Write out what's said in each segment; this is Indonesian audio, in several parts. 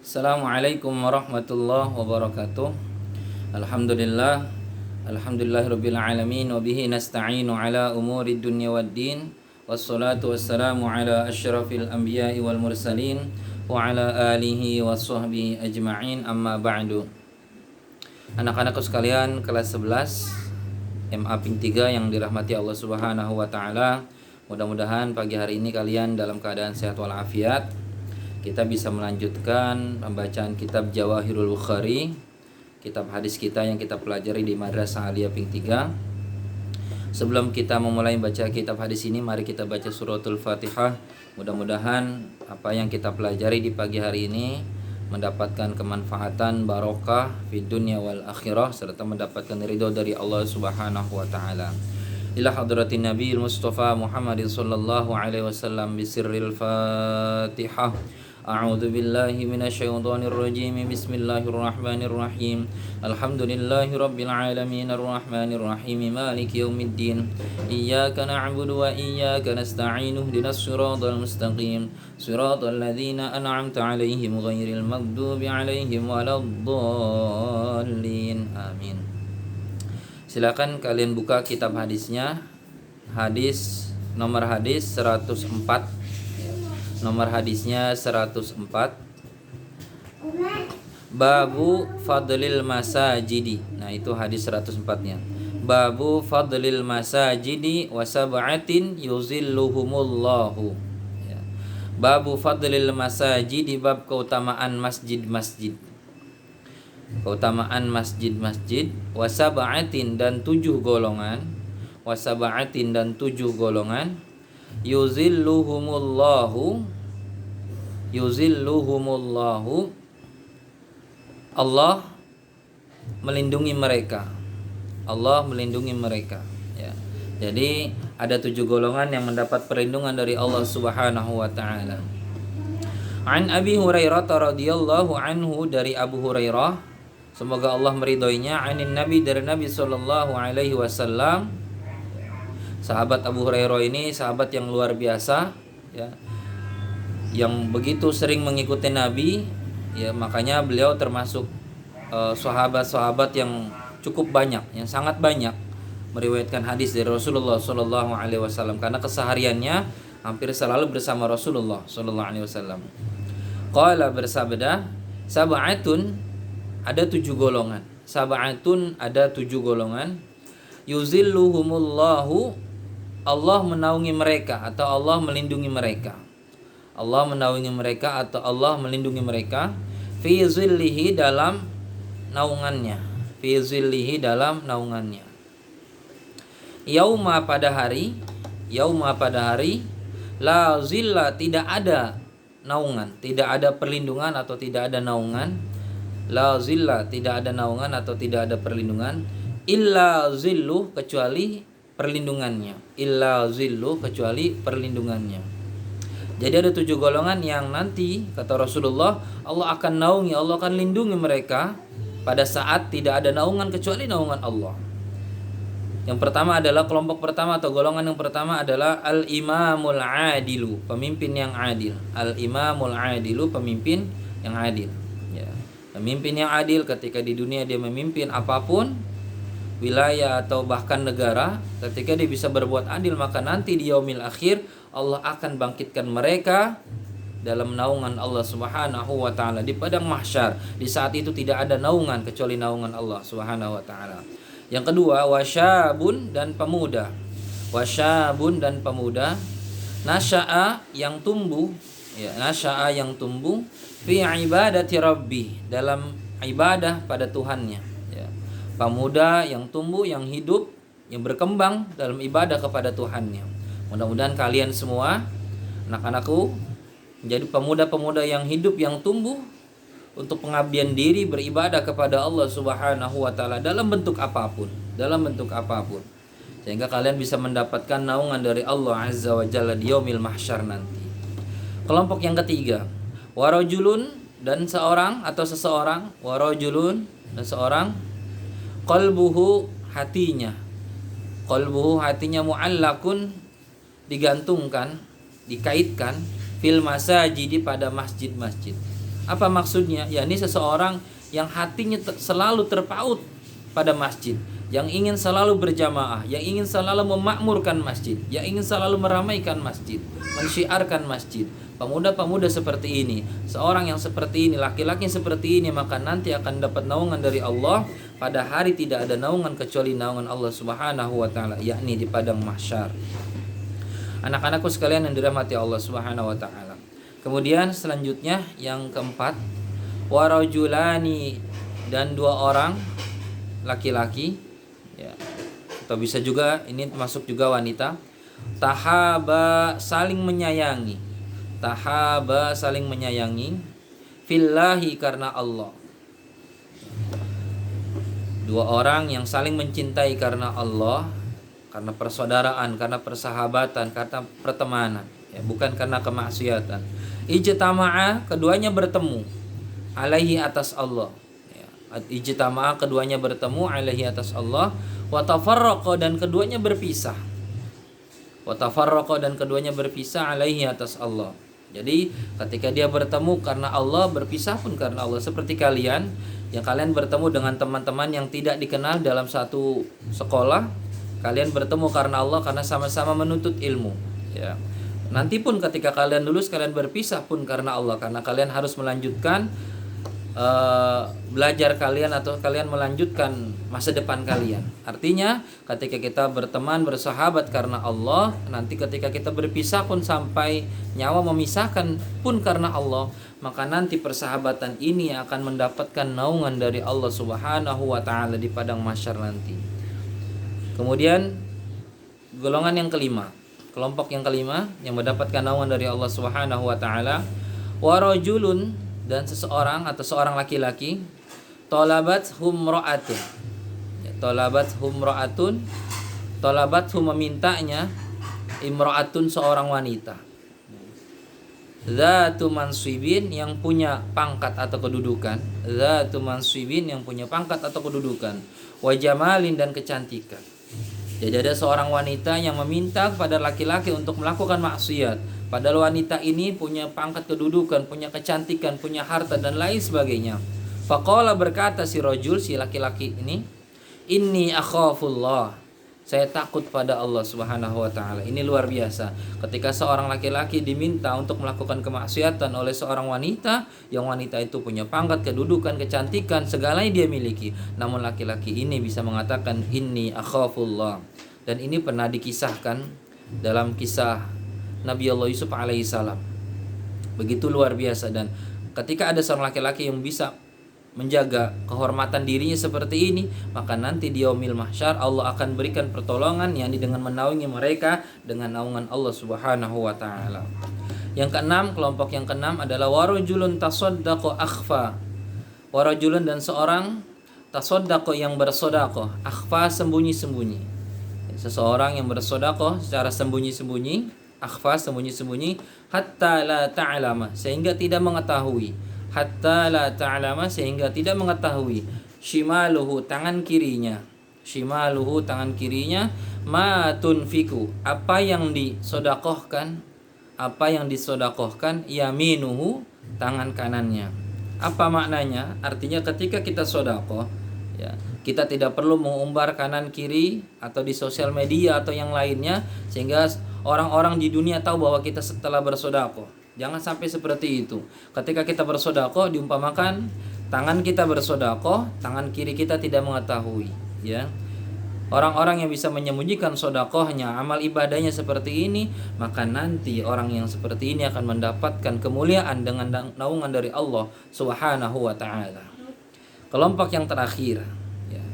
Assalamualaikum warahmatullahi wabarakatuh. Alhamdulillah. Alhamdulillahirabbil alamin wa bihi nasta'inu ala umurid dunya waddin. Wassalatu wassalamu ala asyrafil anbiya'i wal mursalin wa ala alihi washabbihi ajma'in, amma ba'du. Anak-anakku sekalian, kelas 11 MA Ping 3 yang dirahmati Allah Subhanahu wa taala. Mudah-mudahan pagi hari ini kalian dalam keadaan sehat walafiat. Kita bisa melanjutkan pembacaan kitab Jawahirul Bukhari, kitab hadis kita yang kita pelajari di Madrasah Aliyah Ping 3. Sebelum kita memulai baca kitab hadis ini, mari kita baca suratul Fatihah. Mudah-mudahan apa yang kita pelajari di pagi hari ini mendapatkan kemanfaatan barokah di dunia wal akhirah, serta mendapatkan ridho dari Allah Subhanahu wa taala. Ila hadratin Nabi Mustafa Muhammadin sallallahu alaihi wasallam bisirril Fatihah. A'udzu billahi minasyaitonir rajim. Bismillahirrahmanirrahim. Alhamdulillahirabbil alamin arrahmanir rahim maliki yaumiddin. Iyyaka na'budu wa iyyaka nasta'in. Ihdinas siratal mustaqim. Siratal ladzina an'amta 'alaihim ghairil maghdubi 'alaihim waladdallin. Amin. Silakan kalian buka kitab hadisnya. Nomor hadis 104. Nomor hadisnya 104. Babu fadlil masajidi. Nah, itu hadis 104-nya. Babu fadlil masajidi wa sab'atin yuzilluhumullahu. Ya. Babu fadlil masajidi, bab keutamaan masjid-masjid. Keutamaan masjid-masjid, wa sab'atin dan 7 golongan. Wa sab'atin dan 7 golongan. Yuzilluhumullahu, Allah melindungi mereka. Allah melindungi mereka, ya. Jadi ada 7 golongan yang mendapat perlindungan dari Allah Subhanahu wa taala. An Abi Hurairah radhiyallahu anhu, dari Abu Hurairah, semoga Allah meridhoinya, anin Nabi, dari Nabi sallallahu alaihi wasallam. Sahabat Abu Hurairah ini sahabat yang luar biasa, ya, yang begitu sering mengikuti Nabi, ya, makanya beliau termasuk sahabat-sahabat yang cukup banyak, yang sangat banyak meriwayatkan hadis dari Rasulullah Sallallahu Alaihi Wasallam, karena kesehariannya hampir selalu bersama Rasulullah Sallallahu Alaihi Wasallam. Qala, bersabda, sab'atun, ada 7 golongan. Sab'atun, ada 7 golongan. Yuzilluhumullahu, Allah menaungi mereka atau Allah melindungi mereka. Allah menaungi mereka atau Allah melindungi mereka. Fi zillihi, dalam naungannya. Fi zillihi, dalam naungannya. Yauma, pada hari. Yauma, pada hari. La zilla, tidak ada naungan, tidak ada perlindungan atau tidak ada naungan. La zilla, tidak ada naungan atau tidak ada perlindungan. Illa zillu, kecuali perlindungannya. Illa zillu, kecuali perlindungannya. Jadi ada 7 golongan yang nanti, kata Rasulullah, Allah akan naungi, Allah akan lindungi mereka pada saat tidak ada naungan kecuali naungan Allah. Yang pertama adalah, kelompok pertama atau golongan yang pertama adalah al-imamul adilu, pemimpin yang adil. Al-imamul adilu, pemimpin yang adil, ya. Pemimpin yang adil ketika di dunia dia memimpin apapun, wilayah atau bahkan negara, ketika dia bisa berbuat adil, maka nanti di yaumil akhir Allah akan bangkitkan mereka dalam naungan Allah Subhanahu wa taala di padang mahsyar. Di saat itu tidak ada naungan kecuali naungan Allah Subhanahu wa taala. Yang kedua, wasyabun, dan pemuda. Wasyabun, dan pemuda. Nasya'a, yang tumbuh, ya, nasya'a, yang tumbuh, fi ibadati rabbi, dalam ibadah pada Tuhannya, ya. Pemuda yang tumbuh, yang hidup, yang berkembang dalam ibadah kepada Tuhannya. Mudah-mudahan kalian semua, anak-anakku, menjadi pemuda-pemuda yang hidup, yang tumbuh untuk pengabdian diri, beribadah kepada Allah Subhanahu wa taala dalam bentuk apapun, sehingga kalian bisa mendapatkan naungan dari Allah Azza wa Jalla di yaumil mahsyar nanti. Kelompok yang ketiga, warajulun, dan seorang atau seseorang, warajulun, dan seorang, qalbuhu, hatinya, qalbuhu, hatinya, mu'allakun, digantungkan, dikaitkan, fil masajid, pada masjid-masjid. Apa maksudnya? Yakni seseorang yang hatinya selalu terpaut pada masjid, yang ingin selalu berjamaah, yang ingin selalu memakmurkan masjid, yang ingin selalu meramaikan masjid, mensyiarkan masjid. Pemuda-pemuda seperti ini, seorang yang seperti ini, laki-laki yang seperti ini, maka nanti akan dapat naungan dari Allah. Pada hari tidak ada naungan kecuali naungan Allah Subhanahu wa taala, yakni di padang mahsyar. Anak-anakku sekalian yang dirahmati Allah Subhanahu wa taala. Kemudian selanjutnya yang keempat, warajulani, dan dua orang laki-laki, ya, atau bisa juga ini masuk juga wanita. Tahaba, saling menyayangi. Tahaba, saling menyayangi. Fillahi, karena Allah. Dua orang yang saling mencintai karena Allah, karena persaudaraan, karena persahabatan, karena pertemanan, ya, bukan karena kemaksiatan. Ijtama'a, keduanya bertemu. Alaihi, atas Allah. Ijtama'a, keduanya bertemu, alaihi, atas Allah. Wa tafarraqa, dan keduanya berpisah. Wa tafarraqa, dan keduanya berpisah, alaihi, atas Allah. Jadi ketika dia bertemu karena Allah, berpisah pun karena Allah. Seperti kalian, yang kalian bertemu dengan teman-teman yang tidak dikenal dalam satu sekolah, kalian bertemu karena Allah, karena sama-sama menuntut ilmu, ya. Nanti pun ketika kalian lulus, kalian berpisah pun karena Allah, karena kalian harus melanjutkan belajar kalian, atau kalian melanjutkan masa depan kalian. Artinya ketika kita berteman, bersahabat karena Allah, nanti ketika kita berpisah pun sampai nyawa memisahkan pun karena Allah, maka nanti persahabatan ini akan mendapatkan naungan dari Allah Subhanahu wa taala di padang mahsyar nanti. Kemudian golongan yang kelima, kelompok yang kelima yang mendapatkan naungan dari Allah Subhanahu wa taala, warajulun, dan seseorang atau seorang laki-laki, tolabat humro'atun, tolabat humro'atun, tolabat hum, memintanya, imro'atun, seorang wanita, zatu mansibin, yang punya pangkat atau kedudukan, zatu mansibin, yang punya pangkat atau kedudukan, wa jamalin, dan kecantikan. Jadi ada seorang wanita yang meminta kepada laki-laki untuk melakukan maksiat, padahal wanita ini punya pangkat kedudukan, punya kecantikan, punya harta dan lain sebagainya. Faqala, berkata si rajul, si laki-laki ini, inni akhafullah, saya takut pada Allah Subhanahu wa taala. Ini luar biasa. Ketika seorang laki-laki diminta untuk melakukan kemaksiatan oleh seorang wanita, yang wanita itu punya pangkat, kedudukan, kecantikan, segalanya dia miliki, namun laki-laki ini bisa mengatakan inni akhafullah. Dan ini pernah dikisahkan dalam kisah Nabi Allah Yusuf alaihissalam. Begitu luar biasa. Dan ketika ada seorang laki-laki yang bisa menjaga kehormatan dirinya seperti ini, maka nanti di yaumil mahsyar Allah akan berikan pertolongan, yakni dengan menaungi mereka dengan naungan Allah Subhanahu wa taala. Yang keenam, kelompok yang keenam adalah warajulun tasaddaqa akhfa. Warajulun, dan seorang tasaddaqa, yang bersedekah, akhfa, sembunyi-sembunyi. Seseorang yang bersedekah secara sembunyi-sembunyi, akhfa, sembunyi-sembunyi, hatta la ta'lama, sehingga tidak mengetahui, hatta la ta'lama, sehingga tidak mengetahui, shimaluhu, tangan kirinya, shimaluhu, tangan kirinya, ma tunfiku, apa yang disedekahkan, apa yang disedekahkan, yaminuhu, tangan kanannya. Apa maknanya? Artinya ketika kita sedekah, ya, kita tidak perlu mengumbar kanan kiri atau di sosial media atau yang lainnya sehingga orang-orang di dunia tahu bahwa kita setelah bersedekah. Jangan sampai seperti itu. Ketika kita bersedekah, diumpamakan tangan kita bersedekah, tangan kiri kita tidak mengetahui, ya. Orang-orang yang bisa menyembunyikan sedekahnya, amal ibadahnya seperti ini, maka nanti orang yang seperti ini akan mendapatkan kemuliaan dengan naungan dari Allah Subhanahu wa taala. Kelompok yang terakhir, ya,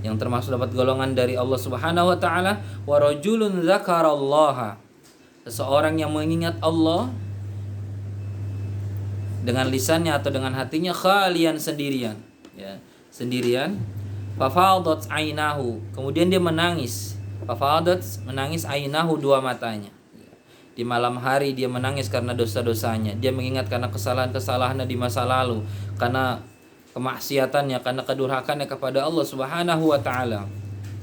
yang termasuk dapat golongan dari Allah Subhanahu wa taala, wa rajulun dzakarallaha, seseorang yang mengingat Allah dengan lisannya atau dengan hatinya, khalian, sendirian, ya, sendirian. Fafadat ainahu, kemudian dia menangis. Fafadat, menangis, ainahu, dua matanya. Di malam hari dia menangis karena dosa-dosanya. Dia mengingat karena kesalahan-kesalahannya di masa lalu, karena kemaksiatannya, karena kedurhakannya kepada Allah Subhanahu wa taala.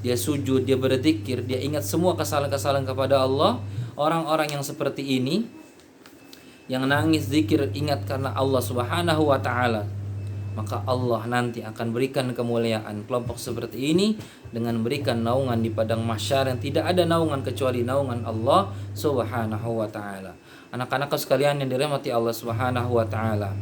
Dia sujud, dia berzikir, dia ingat semua kesalahan-kesalahan kepada Allah. Orang-orang yang seperti ini, yang nangis zikir ingat karena Allah Subhanahu wa taala, maka Allah nanti akan berikan kemuliaan kelompok seperti ini dengan berikan naungan di padang mahsyar yang tidak ada naungan kecuali naungan Allah Subhanahu wa taala. Anak-anak sekalian yang dirahmati Allah Subhanahu wa taala,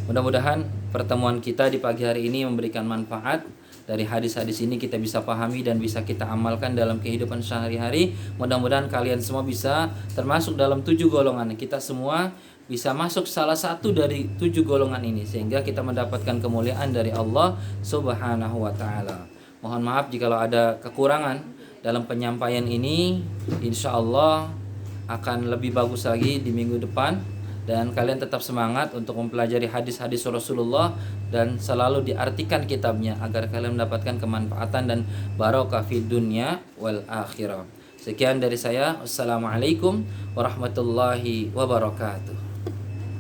mudah-mudahan pertemuan kita di pagi hari ini memberikan manfaat. Dari hadis-hadis ini kita bisa pahami dan bisa kita amalkan dalam kehidupan sehari-hari. Mudah-mudahan kalian semua bisa termasuk dalam 7 golongan. Kita semua bisa masuk salah satu dari 7 golongan ini, sehingga kita mendapatkan kemuliaan dari Allah Subhanahu wa taala. Mohon maaf jika ada kekurangan dalam penyampaian ini. Insya Allah akan lebih bagus lagi di minggu depan. Dan kalian tetap semangat untuk mempelajari hadis-hadis Rasulullah dan selalu diartikan kitabnya agar kalian mendapatkan kemanfaatan dan barokah fid dunya wal akhirah. Sekian dari saya. Wassalamualaikum warahmatullahi wabarakatuh.